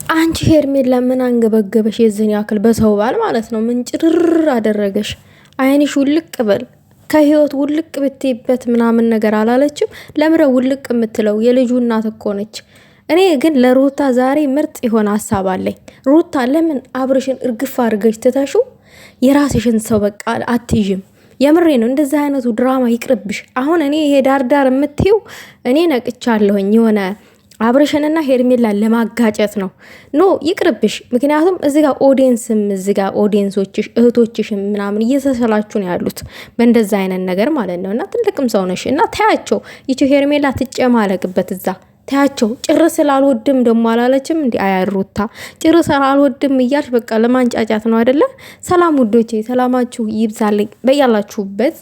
አንቺ ሄርሜላ ምን አንገበገበሽ? የዝን ያክል በሰው ባል ማለት ነው። ምን ጭርር አደረገሽ? አይንሽ ውልቅ በል። ከህይወት ውልቅ ብትይበት ምናምን ነገር አላለችም። ለምረ ውልቅ የምትለው የልጁ እናት እኮ ነች። እኔ ግን ለሩታ ዛሬ ምርጥ የሆነ ሀሳብ አለኝ። ሩታ ለምን አብርሽን እርግፍ አድርገሽ ትተሹ የራስሽን ሰው በቃ አትይዥም? የምሬ ነው። እንደዚህ አይነቱ ድራማ ይቅርብሽ። አሁን እኔ ይሄ ዳርዳር የምትይው እኔ ነቅቻለሁኝ የሆነ አብርሽንና ሄርሜላን ለማጋጨት ነው። ኖ ይቅርብሽ። ምክንያቱም እዚህ ጋር ኦዲየንስም እዚህ ጋር ኦዲየንሶችሽ እህቶችሽም ምናምን እየተሰላችሁ ነው ያሉት በእንደዛ አይነት ነገር ማለት ነው። እና ትልቅም ሰው ነሽ እና ታያቸው። ይቺ ሄርሜላ ትጨማለቅበት እዛ ታያቸው። ጭር ስላልወድም ደሞ አላለችም እንዲ አያሩታ ጭር ስላልወድም እያልሽ በቃ ለማንጫጫት ነው አይደለ? ሰላም ውዶቼ፣ ሰላማችሁ ይብዛልኝ በያላችሁበት።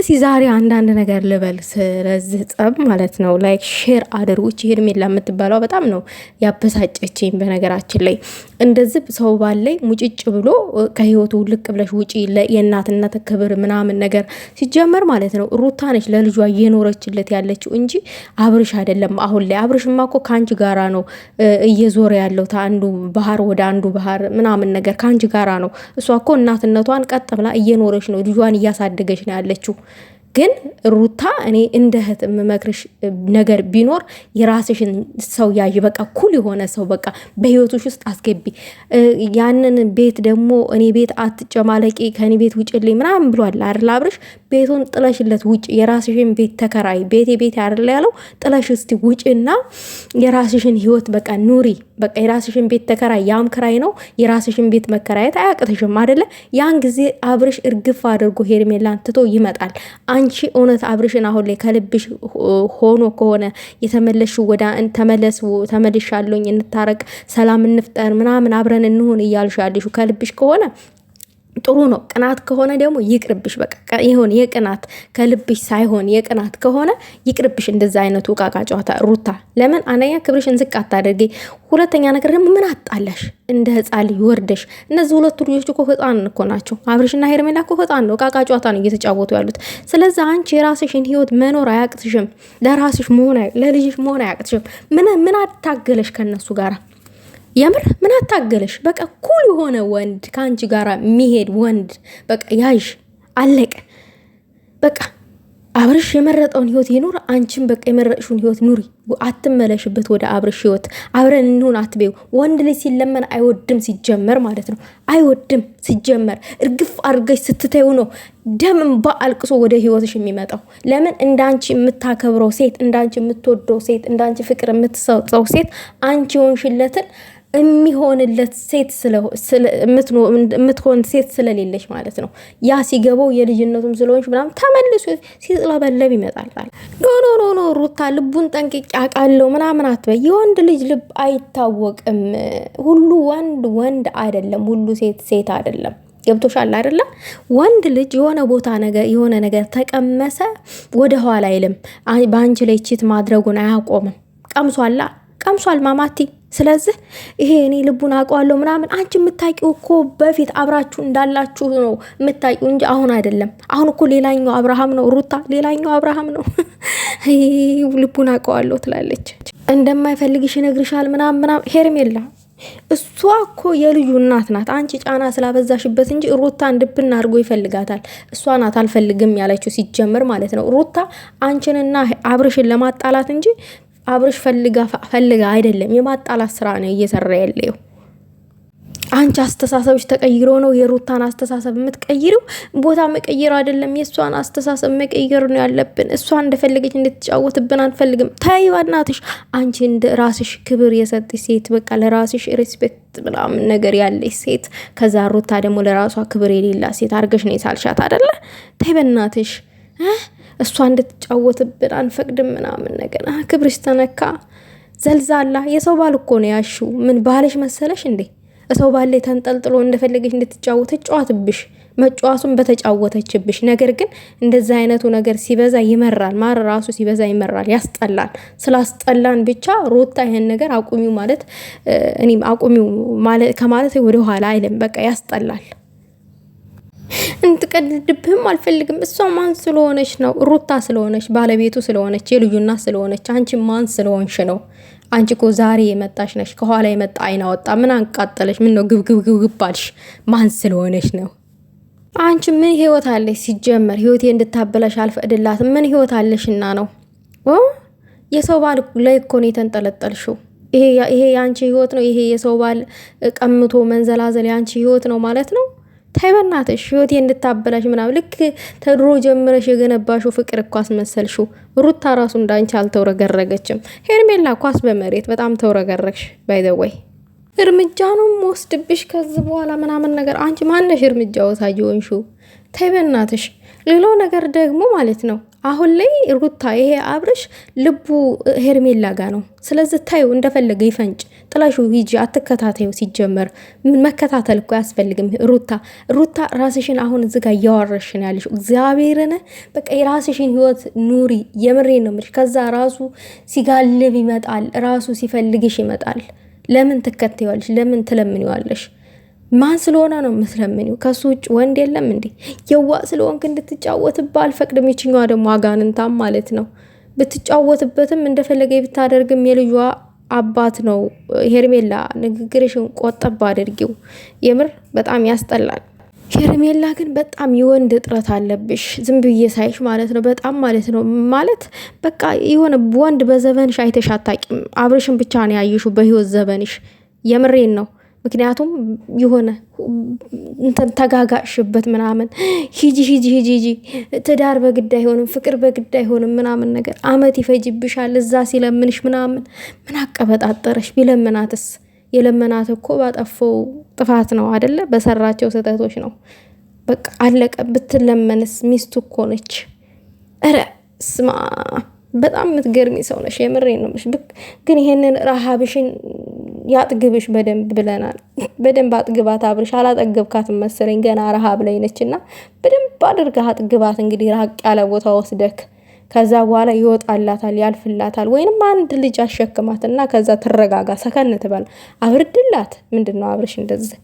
እስኪ ዛሬ አንዳንድ ነገር ልበል ስለዚህ ጸብ ማለት ነው። ላይክ ሼር አድርጉ። ሄርሜላ የምትባለው በጣም ነው ያበሳጨችኝ። በነገራችን ላይ እንደዚህ ሰው ባላይ ሙጭጭ ብሎ ከህይወቱ ልቅ ብለሽ ውጪ የእናትነት ክብር ምናምን ነገር ሲጀመር ማለት ነው። ሩታ ነች ለልጇ እየኖረችለት ያለችው እንጂ አብርሽ አይደለም። አሁን ላይ አብርሽማ እኮ ከአንቺ ጋራ ነው እየዞረ ያለው አንዱ ባህር ወደ አንዱ ባህር ምናምን ነገር ከአንቺ ጋራ ነው። እሷ እኮ እናትነቷን ቀጥ ብላ እየኖረች ነው፣ ልጇን እያሳደገች ነው ያለችው። ግን ሩታ እኔ እንደ እህት የምመክርሽ ነገር ቢኖር የራስሽን ሰው ያዥ። በቃ ኩል የሆነ ሰው በቃ በህይወትሽ ውስጥ አስገቢ። ያንን ቤት ደግሞ እኔ ቤት አትጨማለቂ ከኔ ቤት ውጭልኝ ምናምን ብሏል አይደል አብርሽ? ቤቱን ጥለሽለት ውጭ፣ የራስሽን ቤት ተከራይ። ቤቴ አይደል ያለው? ጥለሽ እስቲ ውጭና የራስሽን ህይወት በቃ ኑሪ። በቃ የራስሽን ቤት ተከራይ። ያም ክራይ ነው፣ የራስሽን ቤት መከራየት አያቅትሽም አይደለ? ያን ጊዜ አብርሽ እርግፍ አድርጎ ሄርሜላን ትቶ ይመጣል። አንቺ እውነት አብርሽን አሁን ላይ ከልብሽ ሆኖ ከሆነ የተመለሽው ወደ ተመልሻለሁኝ፣ እንታረቅ፣ ሰላም እንፍጠር ምናምን አብረን እንሆን እያልሻለሽ ከልብሽ ከሆነ ጥሩ ነው። ቅናት ከሆነ ደግሞ ይቅርብሽ። በቃ ይሁን የቅናት ከልብሽ ሳይሆን የቅናት ከሆነ ይቅርብሽ። እንደዛ አይነቱ ቃቃ ጨዋታ ሩታ። ለምን አንደኛ ክብርሽን ዝቅ አታደርጊ፣ ሁለተኛ ነገር ደግሞ ምን አጣላሽ? እንደ ህፃን ልጅ ወርደሽ። እነዚህ ሁለቱ ልጆች እኮ ህፃን እኮ ናቸው። አብርሽና ሄርሜላ እኮ ህፃን ነው፣ ቃቃ ጨዋታ ነው እየተጫወቱ ያሉት። ስለዚህ አንቺ የራስሽን ህይወት መኖር አያቅትሽም፣ ለራስሽ መሆን ለልጅሽ መሆን አያቅትሽም። ምን አታገለሽ ከነሱ ጋራ? የምር ምን አታገለሽ? በቃ ኩል የሆነ ወንድ ከአንቺ ጋራ የሚሄድ ወንድ በቃ ያዥ፣ አለቀ። በቃ አብርሽ የመረጠውን ህይወት ይኑር፣ አንቺም በቃ የመረጥሽውን ህይወት ኑሪ። አትመለሽበት ወደ አብርሽ ህይወት። አብረን እንሁን አትቤው። ወንድ ልጅ ሲለመን አይወድም ሲጀመር ማለት ነው። አይወድም ሲጀመር። እርግፍ አድርገሽ ስትተዩ ነው ደም እንባ አልቅሶ ወደ ህይወትሽ የሚመጣው። ለምን እንዳንቺ የምታከብረው ሴት፣ እንዳንቺ የምትወደው ሴት፣ እንዳንቺ ፍቅር የምትሰጠው ሴት አንቺ ሆንሽለትን የሚሆንለት ሴት የምትሆን ሴት ስለሌለች ማለት ነው። ያ ሲገባው የልጅነቱም ስለሆንሽ ምናምን ተመልሶ ሲጥለበለብ ይመጣል። ኖ ሩታ ልቡን ጠንቅቄ አውቃለሁ ምናምን አትበይ። የወንድ ልጅ ልብ አይታወቅም። ሁሉ ወንድ አይደለም፣ ሁሉ ሴት አይደለም። ገብቶሻል አይደለም? ወንድ ልጅ የሆነ ቦታ ነገር የሆነ ነገር ተቀመሰ ወደ ኋላ አይልም። በአንቺ ላይ ቺት ማድረጉን አያቆምም። ቀምሷል ማማቲ። ስለዚህ ይሄ እኔ ልቡን አውቀዋለሁ ምናምን አንቺ የምታውቂው እኮ በፊት አብራችሁ እንዳላችሁ ነው የምታውቂው እንጂ አሁን አይደለም። አሁን እኮ ሌላኛው አብርሃም ነው ሩታ፣ ሌላኛው አብርሃም ነው። ልቡን አውቀዋለሁ ትላለች። እንደማይፈልግሽ ይነግርሻል ምናምን ሄርሜላ እሷ እኮ የልጁ እናት ናት። አንቺ ጫና ስላበዛሽበት እንጂ ሩታ እንድብና አድርጎ ይፈልጋታል። እሷ ናት አልፈልግም ያለችው ሲጀመር ማለት ነው። ሩታ አንቺንና አብርሽን ለማጣላት እንጂ አብርሽ ፈልጋ አይደለም። የማጣላት ስራ ነው እየሰራ ያለው። አንቺ አስተሳሰብሽ ተቀይሮ ነው የሩታን አስተሳሰብ የምትቀይሪው። ቦታ መቀየር አይደለም፣ የእሷን አስተሳሰብ መቀየር ነው ያለብን። እሷ እንደፈለገች እንድትጫወትብን አንፈልግም። ተይ በእናትሽ። አንቺ እንደ ራስሽ ክብር የሰጥሽ ሴት፣ በቃ ለራስሽ ሪስፔክት ምናምን ነገር ያለሽ ሴት፣ ከዛ ሩታ ደግሞ ለራሷ ክብር የሌላ ሴት አድርገሽ ነው የሳልሻት አይደለ? ተይ በእናትሽ። እሷ እንድትጫወትብን አንፈቅድም ምናምን ነገር። ክብርሽ ተነካ ዘልዛላ። የሰው ባል እኮ ነው ያልሺው። ምን ባልሽ መሰለሽ እንዴ? ሰው ባል ተንጠልጥሎ እንደፈለገች እንድትጫወት ጫወትብሽ፣ መጫወቱን በተጫወተችብሽ። ነገር ግን እንደዚህ አይነቱ ነገር ሲበዛ ይመራል። ማር ራሱ ሲበዛ ይመራል፣ ያስጠላል። ስላስጠላን ብቻ ሩታ ይሄን ነገር አቁሚው ማለት እኔም አቁሚው ማለት ከማለት ወደ ኋላ አይልም። በቃ ያስጠላል። እንድትቀድድብህም አልፈልግም። እሷ ማን ስለሆነች ነው? ሩታ ስለሆነች፣ ባለቤቱ ስለሆነች፣ የልጁና ስለሆነች። አንቺ ማን ስለሆንሽ ነው? አንቺ እኮ ዛሬ የመጣሽ ነሽ። ከኋላ የመጣ አይና ወጣ። ምን አንቃጠለሽ? ምን ነው ግብግብግብ አልሽ? ማን ስለሆነሽ ነው? አንቺ ምን ህይወት አለሽ? ሲጀመር ህይወቴ እንድታበላሽ አልፈቅድላትም። ምን ህይወት አለሽና ነው? የሰው ባል ላይ እኮ ነው የተንጠለጠልሽው። ይሄ የአንቺ ህይወት ነው? ይሄ የሰው ባል ቀምቶ መንዘላዘል የአንቺ ህይወት ነው ማለት ነው? ታይ በናትሽ ህይወቴ እንድታበላሽ ምናምን። ልክ ተድሮ ጀምረሽ የገነባሽው ፍቅር እኮ አስመሰልሽው። ሩታ ራሱ እንዳንቺ አልተውረገረገችም። ሄርሜላ ኳስ በመሬት በጣም ተውረገረግሽ። ባይ ዘ ወይ እርምጃ ነው ወስድብሽ ከዚህ በኋላ ምናምን ነገር። አንቺ ማነሽ እርምጃ ወሳጅ ሆንሽው? ታይ በናትሽ። ሌላው ነገር ደግሞ ማለት ነው አሁን ላይ ሩታ ይሄ አብርሽ ልቡ ሄርሜላ ጋ ነው። ስለዚህ ታዩ እንደፈለገ ይፈንጭ፣ ጥላሹ ሂጂ፣ አትከታተዩ። ሲጀመር ምን መከታተል እኮ አያስፈልግም። ሩታ ራስሽን አሁን እዚህ ጋር እያወረሽን ያለሽ እግዚአብሔርን በቃ የራስሽን ህይወት ኑሪ። የምሬ ነው የምልሽ። ከዛ ራሱ ሲጋልብ ይመጣል፣ ራሱ ሲፈልግሽ ይመጣል። ለምን ትከተይዋለሽ? ለምን ትለምኒዋለሽ? ማን ስለሆነ ነው የምትለምኒው? ከሱ ውጭ ወንድ የለም እንዴ? የዋ ስለሆንክ እንድትጫወትባ አልፈቅድም። ይችኛዋ ደግሞ አጋንንታም ማለት ነው። ብትጫወትበትም እንደፈለገ ብታደርግም የልጇ አባት ነው። ሄርሜላ ንግግርሽን ቆጠባ አድርጊው። የምር በጣም ያስጠላል። ሄርሜላ ግን በጣም የወንድ እጥረት አለብሽ። ዝም ብዬ ሳይሽ ማለት ነው። በጣም ማለት ነው ማለት በቃ የሆነ ወንድ በዘበንሽ አይተሽ አታቂም። አብርሽን ብቻ ነው ያየሹ በህይወት ዘበንሽ። የምሬን ነው። ምክንያቱም የሆነ እንትን ተጋጋሽበት ምናምን ሂጂ ትዳር በግድ አይሆንም፣ ፍቅር በግድ አይሆንም ምናምን ነገር አመት ይፈጅብሻል። እዛ ሲለምንሽ ምናምን ምን አቀበጣጠረሽ? ቢለምናትስ? የለመናት እኮ ባጠፈው ጥፋት ነው አይደለ? በሰራቸው ስህተቶች ነው። በቃ አለቀ። ብትለመንስ? ሚስቱ እኮ ነች። ኧረ ስማ፣ በጣም የምትገርሚ ሰው ነሽ። የምሬን ነው። ግን ይሄንን ረሃብሽን ያጥግብሽ በደንብ ብለናል። በደንብ አጥግባት አብርሽ። አላጠገብካትም መሰለኝ፣ ገና ረሃብ ላይ ነችና በደንብ አድርገህ አጥግባት። እንግዲህ ራቅ ያለ ቦታ ወስደክ ከዛ በኋላ ይወጣላታል፣ ያልፍላታል። ወይንም አንድ ልጅ አሸክማትና ከዛ ትረጋጋ፣ ሰከን ትበል፣ አብርድላት። ምንድነው አብርሽ እንደዚህ